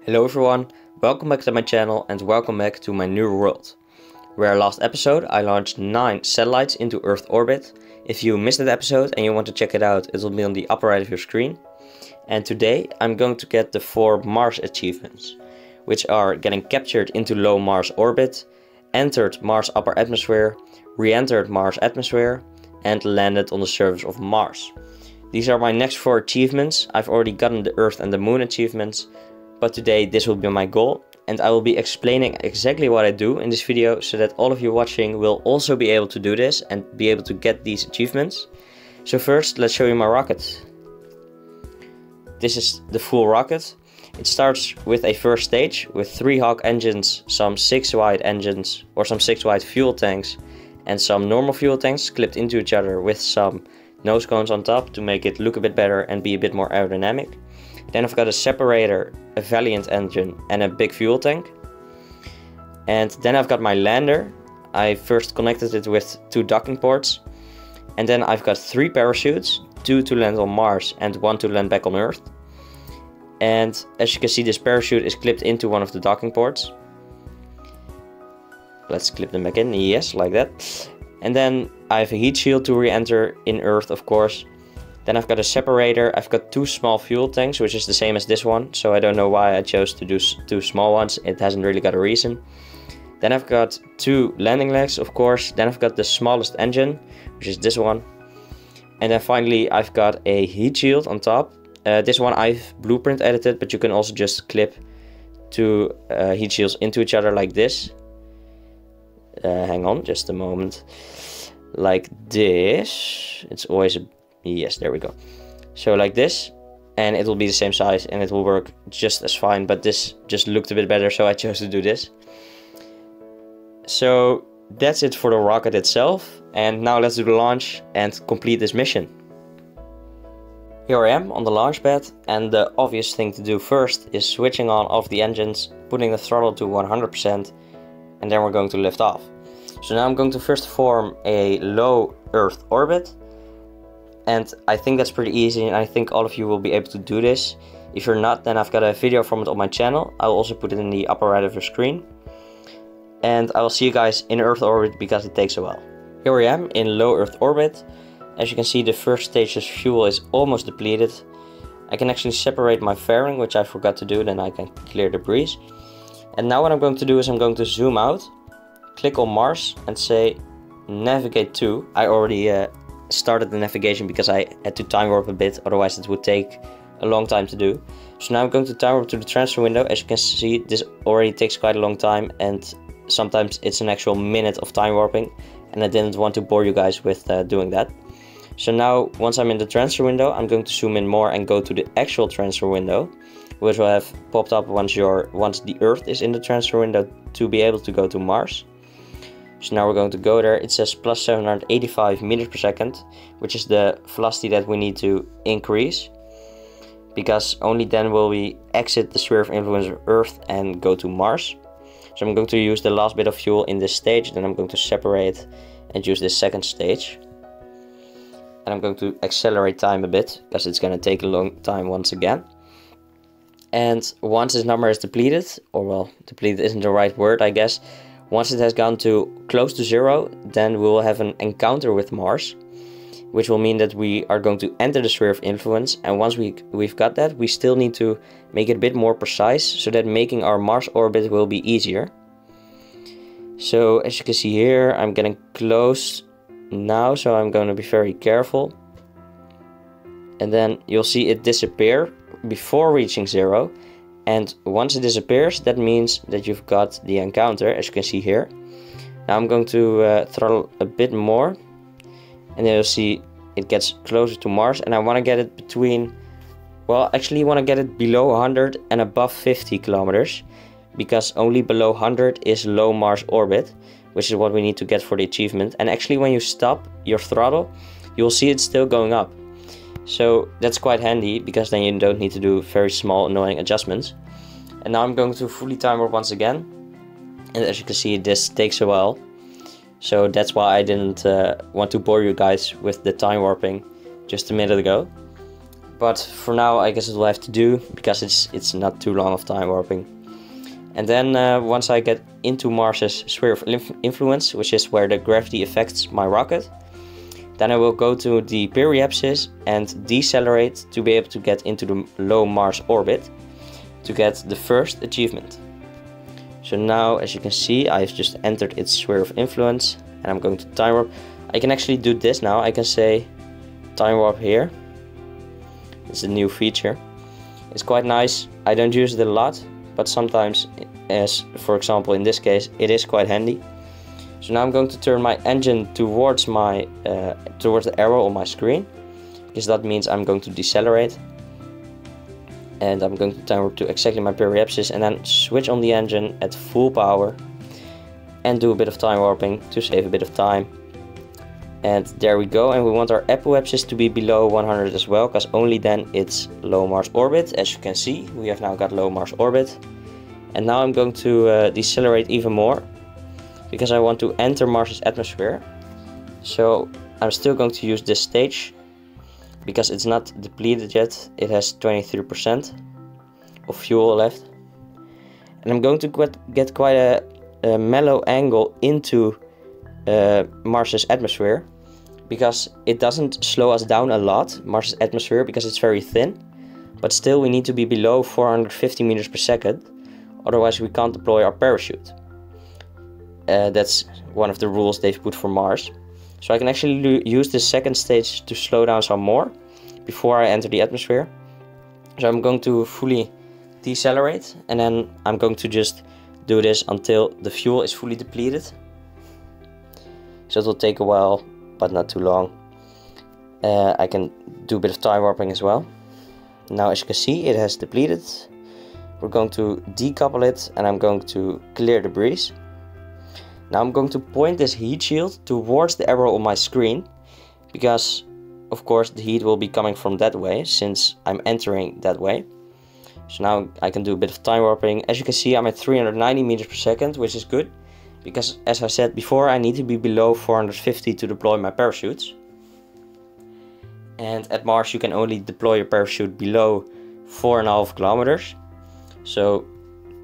Hello everyone, welcome back to my channel and welcome back to my new world. Where last episode I launched 9 satellites into Earth orbit. If you missed that episode and you want to check it out, it will be on the upper right of your screen. And today I'm going to get the 4 Mars achievements, which are getting captured into low Mars orbit, entered Mars upper atmosphere, re-entered Mars atmosphere, and landed on the surface of Mars. These are my next 4 achievements. I've already gotten the Earth and the Moon achievements, but today this will be my goal, and I will be explaining exactly what I do in this video so that all of you watching will also be able to do this and be able to get these achievements. So first, let's show you my rocket. This is the full rocket. It starts with a first stage with 3 Hawk engines, some 6 wide engines or some 6 wide fuel tanks, and some normal fuel tanks clipped into each other with some nose cones on top to make it look a bit better and be a bit more aerodynamic. Then I've got a separator, a Valiant engine and a big fuel tank. And then I've got my lander. I first connected it with 2 docking ports. And then I've got 3 parachutes, 2 to land on Mars and 1 to land back on Earth. And as you can see, this parachute is clipped into one of the docking ports. Let's clip them back in, yes, like that. And then I have a heat shield to re-enter in Earth, of course. Then I've got a separator. I've got 2 small fuel tanks, which is the same as this one. So I don't know why I chose to do 2 small ones. It hasn't really got a reason. Then I've got 2 landing legs, of course. Then I've got the smallest engine, which is this one. And then finally I've got a heat shield on top. This one I've blueprint edited, but you can also just clip 2 heat shields into each other like this. Hang on, just a moment. Like this. It's always a... Yes, there we go. So like this, and it will be the same size and it will work just as fine, but this just looked a bit better, so I chose to do this. So that's it for the rocket itself, and now let's do the launch and complete this mission. Here I am on the launch pad, and the obvious thing to do first is switching on off the engines, putting the throttle to 100%, and then we're going to lift off. So now I'm going to first form a low Earth orbit. And I think that's pretty easy, and I think all of you will be able to do this. If you're not, then I've got a video from it on my channel. I'll also put it in the upper right of your screen. And I will see you guys in Earth orbit because it takes a while. Here I am in low Earth orbit. As you can see, the first stage's fuel is almost depleted. I can actually separate my fairing, which I forgot to do, then I can clear the breeze. And now what I'm going to do is I'm going to zoom out, click on Mars and say navigate to. I already started the navigation because I had to time warp a bit, otherwise it would take a long time to do. So now I'm going to time warp to the transfer window. As you can see, this already takes quite a long time, and sometimes it's an actual minute of time warping, and I didn't want to bore you guys with doing that. So now once I'm in the transfer window, I'm going to zoom in more and go to the actual transfer window, which will have popped up once the Earth is in the transfer window to be able to go to Mars. So now we're going to go there. It says plus 785 meters per second, which is the velocity that we need to increase, because only then will we exit the sphere of influence of Earth and go to Mars. So I'm going to use the last bit of fuel in this stage, then I'm going to separate and use this second stage. And I'm going to accelerate time a bit, because it's going to take a long time once again. And once this number is depleted, or well, depleted isn't the right word, I guess. Once it has gone to close to 0, then we will have an encounter with Mars, which will mean that we are going to enter the sphere of influence. And once we've got that, we still need to make it a bit more precise so that making our Mars orbit will be easier. So as you can see here, I'm getting close now, so I'm going to be very careful. And then you'll see it disappear before reaching 0. And once it disappears, that means that you've got the encounter, as you can see here. Now I'm going to throttle a bit more, and then you'll see it gets closer to Mars. And I want to get it between, well, actually you want to get it below 100 and above 50 kilometers, because only below 100 is low Mars orbit, which is what we need to get for the achievement. And actually when you stop your throttle, you'll see it's still going up. So that's quite handy, because then you don't need to do very small annoying adjustments. And now I'm going to fully time warp once again. And as you can see, this takes a while. So that's why I didn't want to bore you guys with the time warping just a minute ago. but for now I guess it will have to do, because it's not too long of time warping. And then once I get into Mars's sphere of influence, which is where the gravity affects my rocket, then I will go to the periapsis and decelerate to be able to get into the low Mars orbit to get the first achievement. So now, as you can see, I've just entered its sphere of influence and I'm going to time warp. I can actually do this now. I can say time warp here. It's a new feature. It's quite nice. I don't use it a lot, but sometimes, as for example in this case, it is quite handy. So now I'm going to turn my engine towards my towards the arrow on my screen, because that means I'm going to decelerate. And I'm going to time warp to exactly my periapsis and then switch on the engine at full power and do a bit of time warping to save a bit of time. And there we go, and we want our apoapsis to be below 100 as well, because only then it's low Mars orbit. As you can see, we have now got low Mars orbit. And now I'm going to decelerate even more, because I want to enter Mars's atmosphere. So I'm still going to use this stage, because it's not depleted yet. It has 23% of fuel left. And I'm going to get quite a mellow angle into Mars's atmosphere, because it doesn't slow us down a lot, Mars's atmosphere, because it's very thin. But still we need to be below 450 meters per second, otherwise we can't deploy our parachute. That's one of the rules they've put for Mars. So I can actually use this second stage to slow down some more before I enter the atmosphere. So I'm going to fully decelerate, and then I'm going to just do this until the fuel is fully depleted. So it will take a while, but not too long. I can do a bit of time warping as well. Now, as you can see, it has depleted. We're going to decouple it, and I'm going to clear the breeze. Now I'm going to point this heat shield towards the arrow on my screen, because of course the heat will be coming from that way, since I'm entering that way. So now I can do a bit of time warping. As you can see, I'm at 390 meters per second, which is good, because as I said before, I need to be below 450 to deploy my parachutes. And at Mars you can only deploy your parachute below 4.5 kilometers. So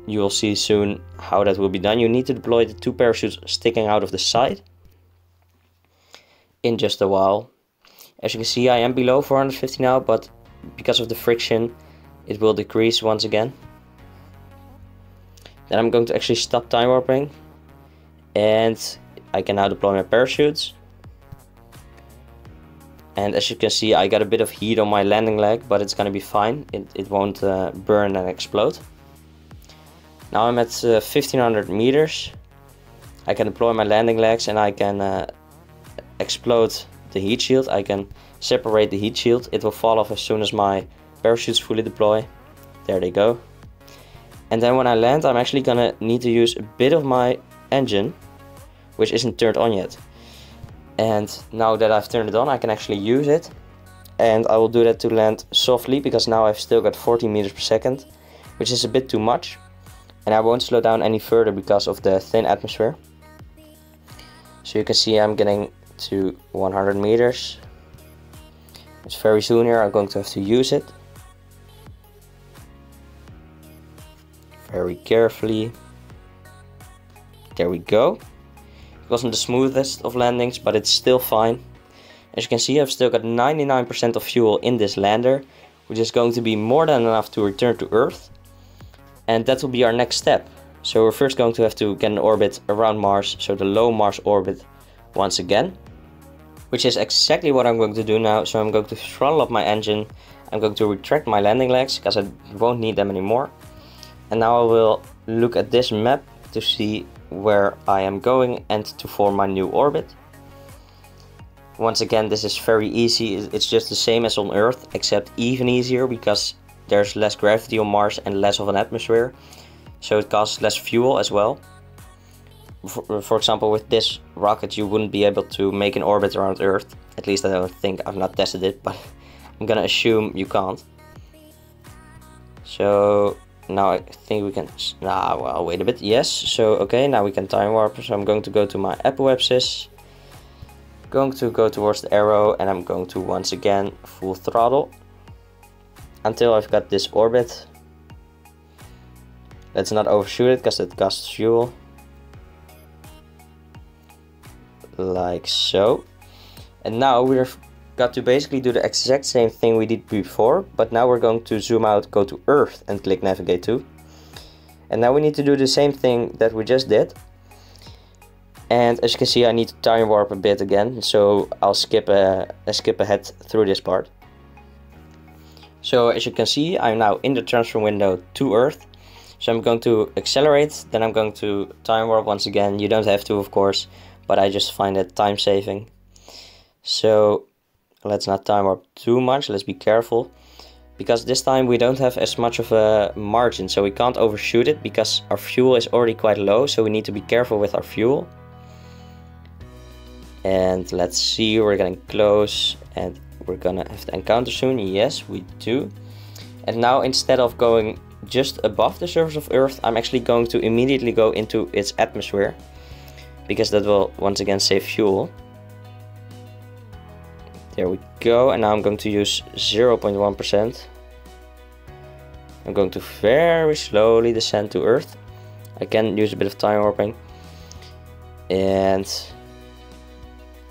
you will see soon how that will be done. You need to deploy the 2 parachutes sticking out of the side in just a while. As you can see, I am below 450 now, but because of the friction it will decrease once again. Then I'm going to actually stop time warping, and I can now deploy my parachutes. And as you can see, I got a bit of heat on my landing leg, but it's gonna be fine. It won't burn and explode. Now I'm at 1500 meters. I can deploy my landing legs, and I can explode the heat shield. I can separate the heat shield. It will fall off as soon as my parachutes fully deploy. There they go. And then when I land, I'm actually gonna need to use a bit of my engine, which isn't turned on yet. And now that I've turned it on, I can actually use it. And I will do that to land softly, because now I've still got 40 meters per second, which is a bit too much. And I won't slow down any further because of the thin atmosphere. So you can see I'm getting to 100 meters. It's very soon here, I'm going to have to use it. Very carefully. There we go. It wasn't the smoothest of landings, but it's still fine. As you can see, I've still got 99% of fuel in this lander, which is going to be more than enough to return to Earth. And that will be our next step. So we're first going to have to get an orbit around Mars, so the low Mars orbit once again. Which is exactly what I'm going to do now. So I'm going to throttle up my engine. I'm going to retract my landing legs, because I won't need them anymore. And now I will look at this map to see where I am going and to form my new orbit. Once again, this is very easy. It's just the same as on Earth, except even easier, because there's less gravity on Mars and less of an atmosphere. So it costs less fuel as well. For example, with this rocket you wouldn't be able to make an orbit around Earth. At least I don't think. I've not tested it, but I'm gonna assume you can't. So now I think we can... well, wait a bit. Yes, so okay, now we can time warp. So I'm going to go to my apoapsis. Going to go towards the arrow, and I'm going to once again full throttle. until I've got this orbit. Let's not overshoot it because it costs fuel. Like so. And now we've got to basically do the exact same thing we did before, but now we're going to zoom out, go to Earth and click navigate to. And now we need to do the same thing that we just did. And as you can see, I need to time warp a bit again, so I'll skip ahead through this part. So as you can see, I'm now in the transfer window to Earth. So I'm going to accelerate, then I'm going to time warp once again. You don't have to, of course, but I just find it time saving. So let's not time warp too much, let's be careful. Because this time we don't have as much of a margin, so we can't overshoot it because our fuel is already quite low, so we need to be careful with our fuel. And let's see, we're getting close and we're gonna have to encounter soon. Yes, we do. And now instead of going just above the surface of Earth, I'm actually going to immediately go into its atmosphere, because that will once again save fuel. There we go, and now I'm going to use 0.1%. I'm going to very slowly descend to Earth. I can use a bit of time warping. And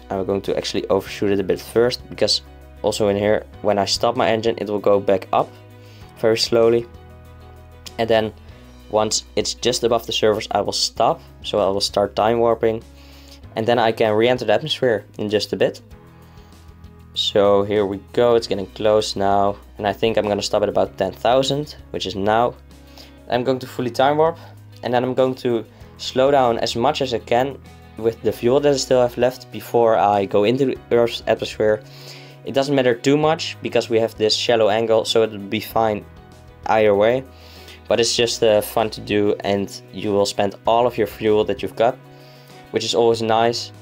I'm going to actually overshoot it a bit first, because also in here, when I stop my engine, it will go back up very slowly. And then once it's just above the surface, I will stop. So I will start time warping. And then I can re-enter the atmosphere in just a bit. So here we go, it's getting close now. And I think I'm going to stop at about 10,000, which is now. I'm going to fully time warp. And then I'm going to slow down as much as I can with the fuel that I still have left before I go into the Earth's atmosphere. It doesn't matter too much because we have this shallow angle, so it'll be fine either way. But it's just fun to do, and you will spend all of your fuel that you've got, which is always nice.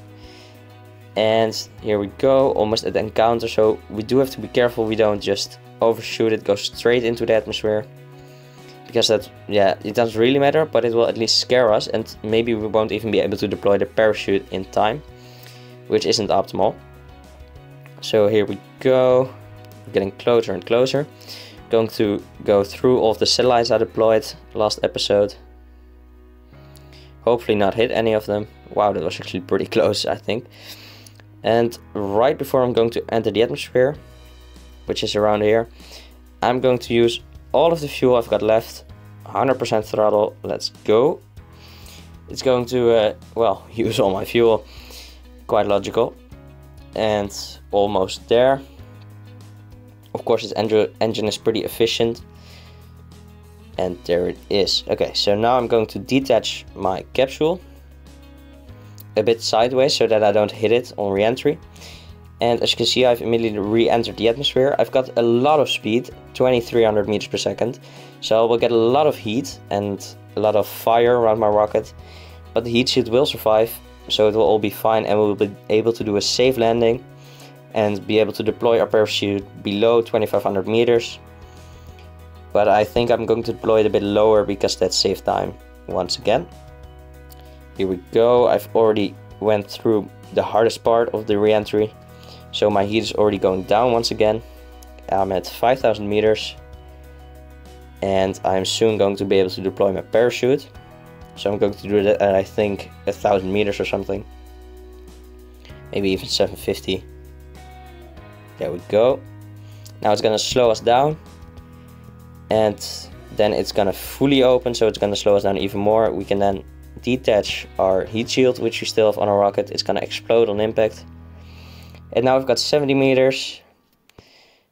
And here we go, almost at the encounter, so we do have to be careful we don't just overshoot it, go straight into the atmosphere. Because that, yeah, it doesn't really matter, but it will at least scare us, and maybe we won't even be able to deploy the parachute in time, which isn't optimal. So here we go, getting closer and closer. Going to go through all of the satellites I deployed last episode. Hopefully not hit any of them. Wow, that was actually pretty close, I think. And right before I'm going to enter the atmosphere, which is around here, I'm going to use all of the fuel I've got left. 100% throttle, let's go. It's going to, well, use all my fuel. Quite logical. And almost there. Of course, its engine is pretty efficient. And there it is. Okay, so now I'm going to detach my capsule a bit sideways so that I don't hit it on re-entry. And as you can see, I've immediately re-entered the atmosphere. I've got a lot of speed, 2300 meters per second. So I will get a lot of heat and a lot of fire around my rocket. But the heat shield will survive, so it will all be fine, and we'll be able to do a safe landing and be able to deploy our parachute below 2500 meters. But I think I'm going to deploy it a bit lower because that saves time once again. Here we go. I've already went through the hardest part of the re-entry, so my heat is already going down once again. I'm at 5000 meters and I'm soon going to be able to deploy my parachute. So I'm going to do that at, I think, 1000 meters or something, maybe even 750. There we go. Now it's gonna slow us down, and then it's gonna fully open, so it's gonna slow us down even more. We can then detach our heat shield, which we still have on our rocket. It's gonna explode on impact. And now we've got 70 meters,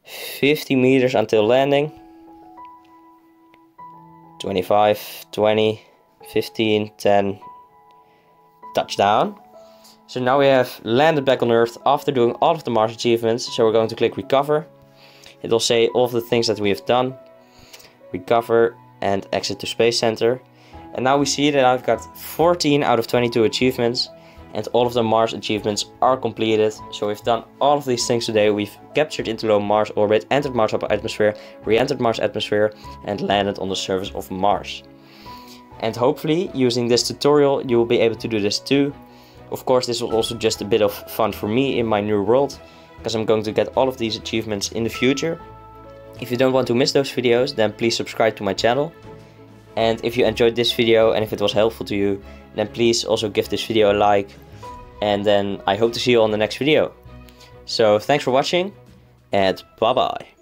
50 meters until landing. 25, 20, 15, 10, touchdown. So now we have landed back on Earth after doing all of the Mars achievements. So we're going to click recover. It will say all of the things that we have done. Recover and exit to Space Center. And now we see that I've got 14 out of 22 achievements. And all of the Mars achievements are completed. So we've done all of these things today. We've captured into low Mars orbit, entered Mars atmosphere, re-entered Mars atmosphere, and landed on the surface of Mars. And hopefully, using this tutorial, you will be able to do this too. Of course, this was also just a bit of fun for me in my new world, because I'm going to get all of these achievements in the future. If you don't want to miss those videos, then please subscribe to my channel. And if you enjoyed this video and if it was helpful to you, then please also give this video a like. And then I hope to see you on the next video. So thanks for watching and bye bye.